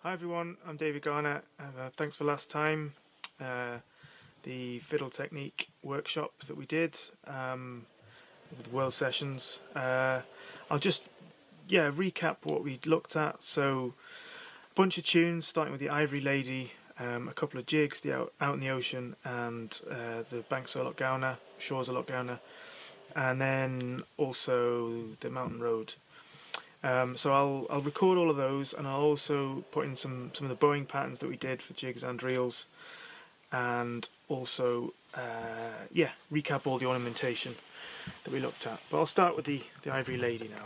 Hi everyone, I'm Davy Garner. Thanks for last time. The Fiolteknik workshop that we did with the World Sessions. I'll just recap what we looked at. So a bunch of tunes starting with the Ivory Lady, a couple of jigs, the Out in the Ocean and the banks of Lough, Gowna, shores of Lough, Gowna, and then also the Mountain Road. So I'll record all of those, and I'll also put in some of the bowing patterns that we did for jigs and reels, and also recap all the ornamentation that we looked at. But I'll start with the Ivory Lady now.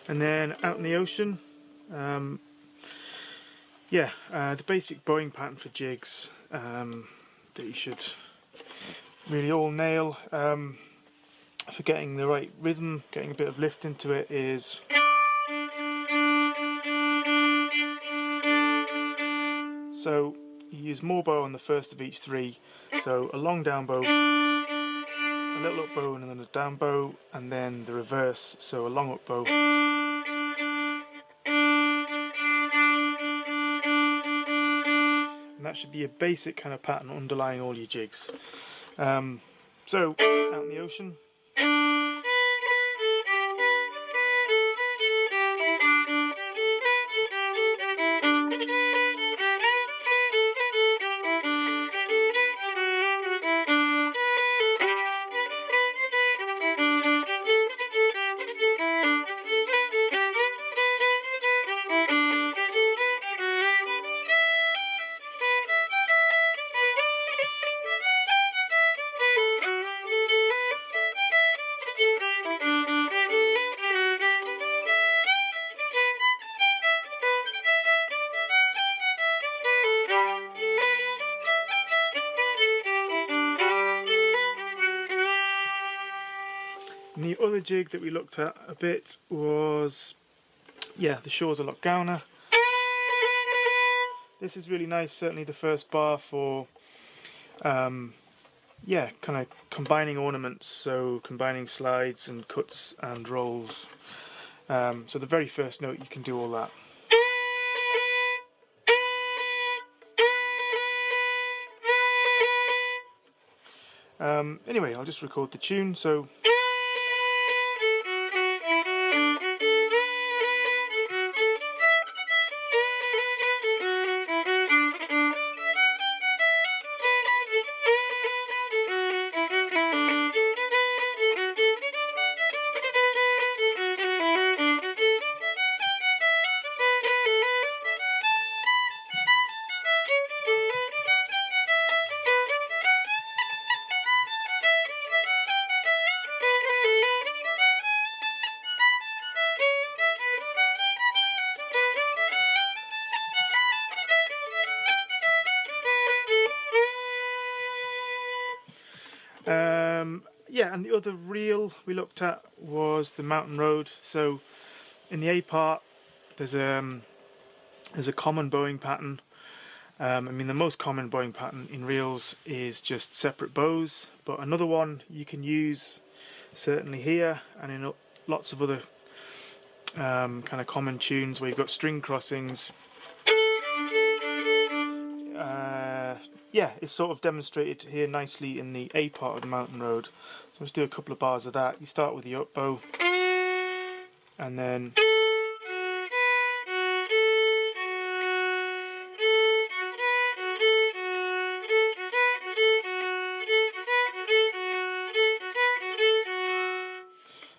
And then Out in the Ocean, the basic bowing pattern for jigs that you should really all nail for getting the right rhythm, getting a bit of lift into it is so you use more bow on the first of each three, so a long down bow, a little up bow and then a down bow, and then the reverse, so a long up bow. And that should be a basic kind of pattern underlying all your jigs. So, Out in the Ocean. And the other jig that we looked at a bit was, the shores of Lough, Gowna. This is really nice, certainly the first bar for, kind of combining ornaments, so combining slides and cuts and rolls. So the very first note you can do all that. Anyway, I'll just record the tune. So. And the other reel we looked at was the Mountain Road. So in the A part, there's a common bowing pattern. The most common bowing pattern in reels is just separate bows, but another one you can use certainly here and in lots of other kind of common tunes where you've got string crossings. yeah, it's sort of demonstrated here nicely in the A part of the mountain road. So let's do a couple of bars of that. You start with the up bow, and then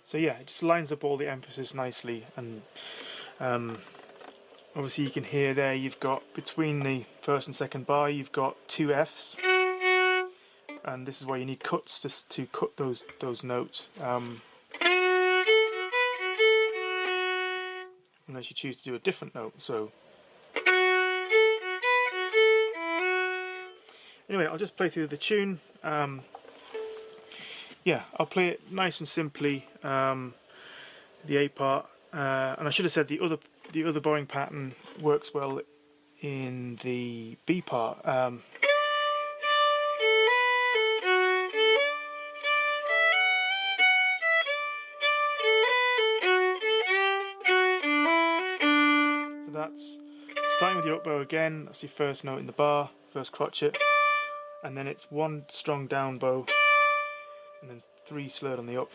so yeah, it just lines up all the emphasis nicely, and obviously you can hear there you've got between the first and second bar you've got 2 Fs, and this is why you need cuts to cut those notes, unless you choose to do a different note. So anyway, I'll just play through the tune. Yeah, I'll play it nice and simply, the A part, and I should have said the other bowing pattern works well in the B part. So that's starting with your up bow again. That's your first note in the bar, first crotchet, and then it's 1 strong down bow, and then 3 slurred on the up.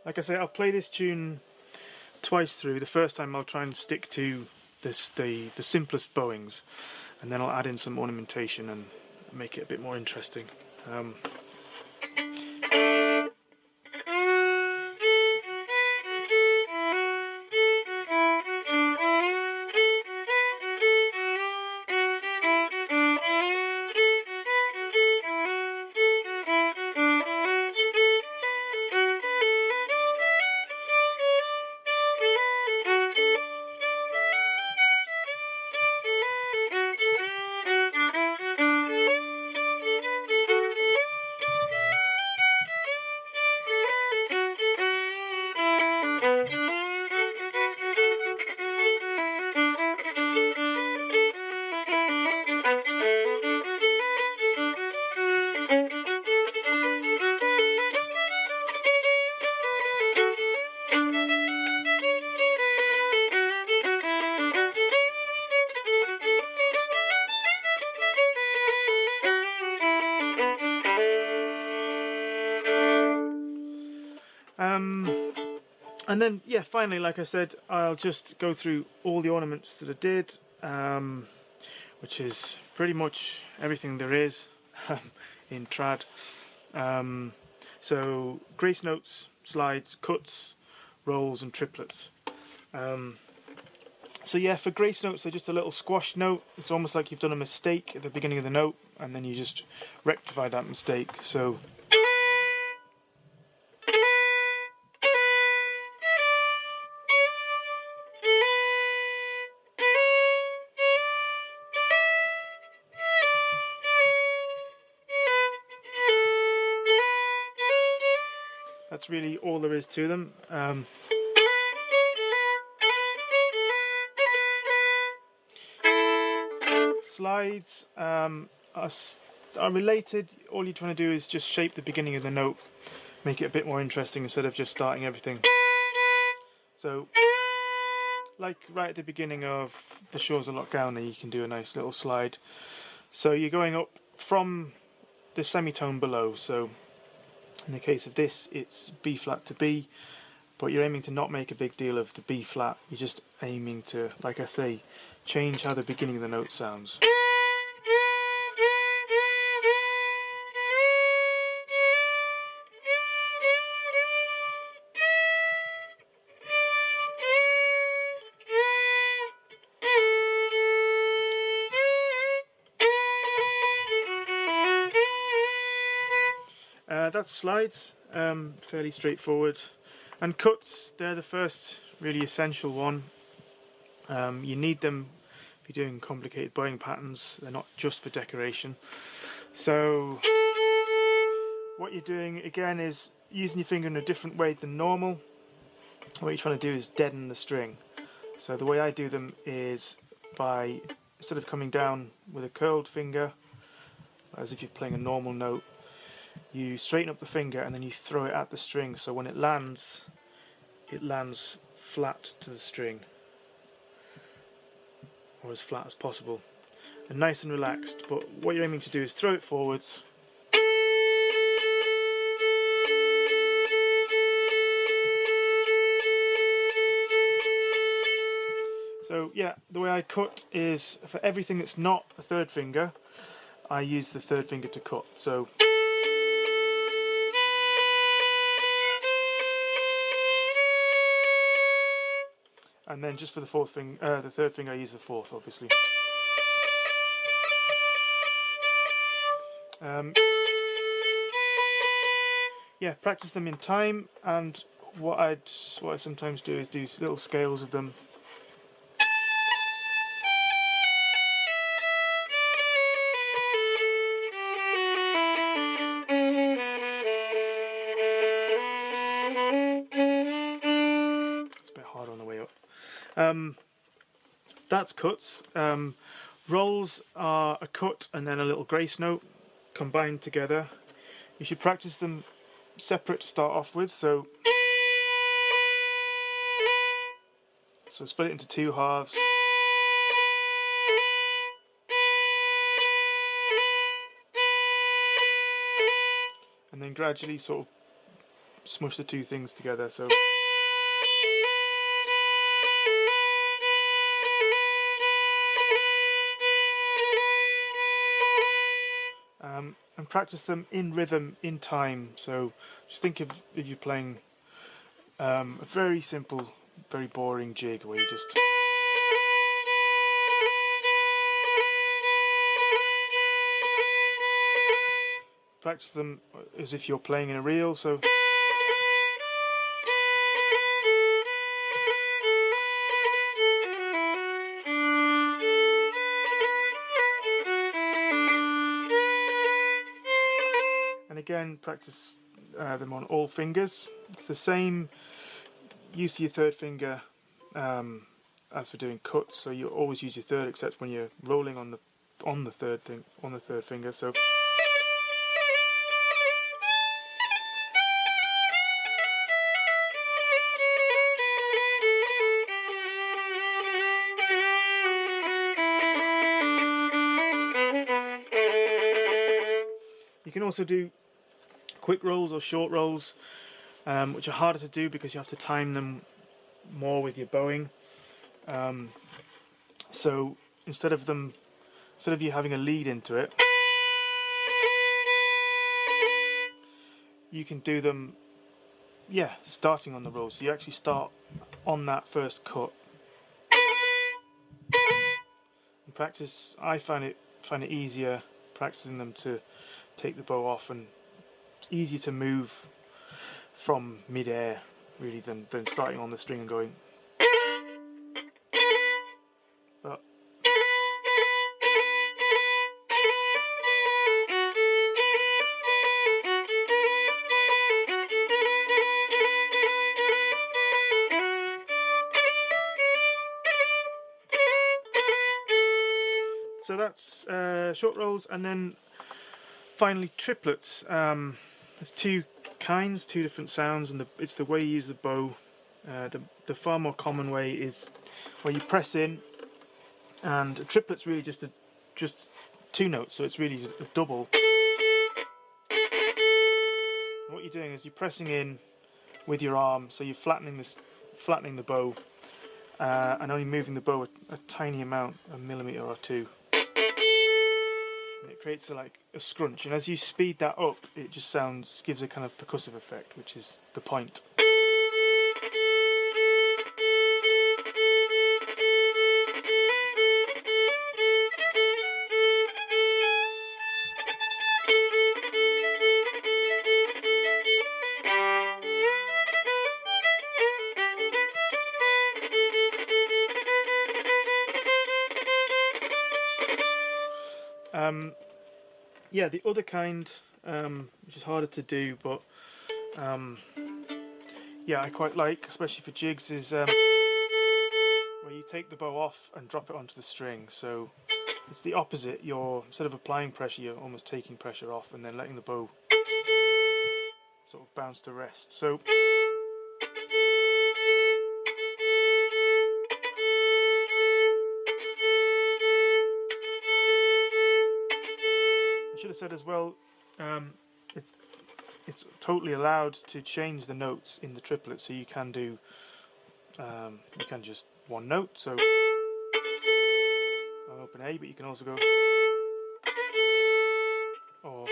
Like I say, I'll play this tune twice through. The first time I'll try and stick to the simplest bowings, and then I'll add in some ornamentation and make it a bit more interesting. And then, yeah, finally, like I said, I'll just go through all the ornaments that I did, which is pretty much everything there is in trad. So grace notes, slides, cuts, rolls and triplets. So yeah, for grace notes they're just a little squash note. It's almost like you've done a mistake at the beginning of the note and then you just rectify that mistake. So that's really all there is to them. Slides are related. All you're trying to do is just shape the beginning of the note, make it a bit more interesting instead of just starting everything. So, like right at the beginning of The Shores of Lough, Gowna, you can do a nice little slide. So you're going up from the semitone below. So in the case of this, it's B flat to B, but you're aiming to not make a big deal of the B flat. You're just aiming to, like I say, change how the beginning of the note sounds. That's slides, fairly straightforward. And cuts, they're the first really essential one. You need them if you're doing complicated bowing patterns. They're not just for decoration. So what you're doing again is using your finger in a different way than normal. What you're trying to do is deaden the string. So the way I do them is by, instead of coming down with a curled finger as if you're playing a normal note, you straighten up the finger and then you throw it at the string, so when it lands flat to the string. or as flat as possible, and nice and relaxed. But what you're aiming to do is throw it forwards. So yeah, the way I cut is, for everything that's not a third finger, I use the third finger to cut. So and then just for the fourth finger, the third finger, I use the fourth, obviously. Yeah, practice them in time, and what I sometimes do is do little scales of them. It's a bit hard on the way up. That's cuts. Rolls are a cut and then a little grace note combined together. You should practice them separate to start off with, so split it into two halves. And then gradually sort of smush the two things together. So and practice them in rhythm, in time. So just think of if you're playing a very simple, very boring jig where you just practice them as if you're playing in a reel. So and again, practice them on all fingers. It's the same use your third finger as for doing cuts. So you always use your third, except when you're rolling on the third finger. So you can also do quick rolls or short rolls, which are harder to do because you have to time them more with your bowing. So instead of you having a lead into it, you can do them, starting on the roll. So you actually start on that first cut. In practice, I find it easier practicing them to take the bow off, and it's easier to move from mid-air really than starting on the string and going. But so that's short rolls, and then finally triplets. There's two kinds, two different sounds, and it's the way you use the bow. The far more common way is where you press in, and a triplet's really just two notes, so it's really a double. And what you're doing is you're pressing in with your arm, so you're flattening the bow, and only moving the bow a tiny amount, a millimeter or two. And it creates a scrunch, and as you speed that up, it just gives a kind of percussive effect, which is the point. Yeah, the other kind, which is harder to do, but yeah, I quite like, especially for jigs, is where you take the bow off and drop it onto the string. So it's the opposite. Instead of applying pressure, you're almost taking pressure off and then letting the bow sort of bounce to rest. So said as well, it's totally allowed to change the notes in the triplets, so you can do just one note. So I'll open A, but you can also go or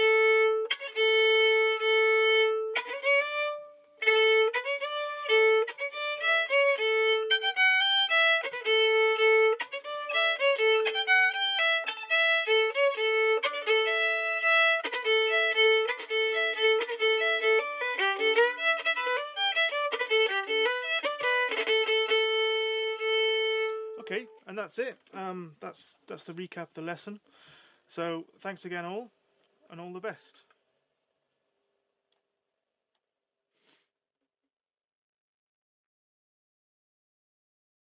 okay, and that's it. That's the recap of the lesson. So thanks again all, and all the best.